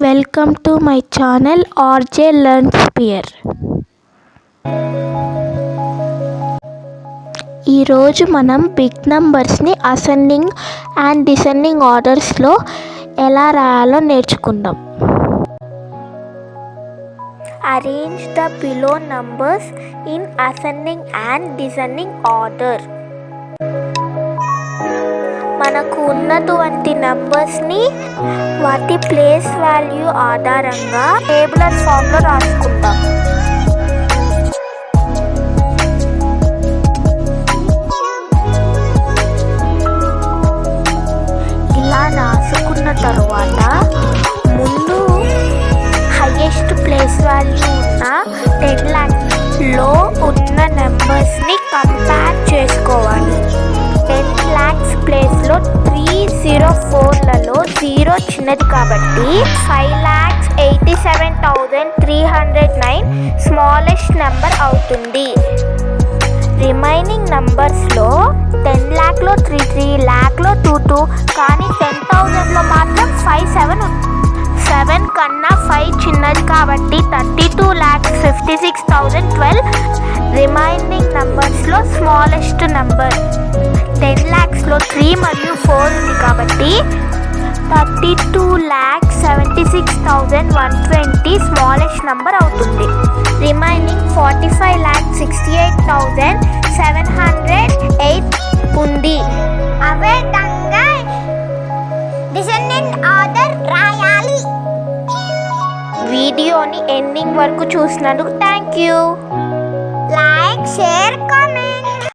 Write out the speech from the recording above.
Welcome to my channel RJ learns pier. ఈరోజు మనం big నంబర్స్ని అసెండింగ్ అండ్ డిసెండింగ్ ఆర్డర్స్లో ఎలా రాయాలో నేర్చుకుందాం. Arrange the below numbers in ascending and descending order. మనకు ఉన్నటువంటి నంబర్స్ని వాటి ప్లేస్ వాల్యూ ఆధారంగా టేబులర్ ఫామ్లో రాసుకుంటాం. ఇలా రాసుకున్న తర్వాత ముందు హైయెస్ట్ ప్లేస్ వాల్యూ ఉన్న 10 lakhsలో ఉన్న నెంబర్స్ని కంపేర్ చేసుకోవాలి. 10 lakhs ప్లేస్లో 304లలో 0 చిన్నది కాబట్టి 5,87,309 స్మాలెస్ట్ నెంబర్ అవుతుంది. రిమైనింగ్ నంబర్స్లో 10 lakhలో 3 lakhలో 2 కానీ 10,000లో మాత్రం 7 కన్నా 5 చిన్నది కాబట్టి 32,56,012 రిమైనింగ్ నంబర్స్లో స్మాలెస్ట్ నెంబర్. 10 lakhsలో 3 మరియు 4 ఉంది కాబట్టి 32,76,120 స్మాలెస్ట్ నెంబర్ అవుతుంది. రిమైనింగ్ 45,68,708 ఉంది. అవే విధంగా డిసెండింగ్ ఆర్డర్ రాయాలి. వీడియోని ఎండింగ్ వరకు చూసినందుకు thank you. Like, share, comment.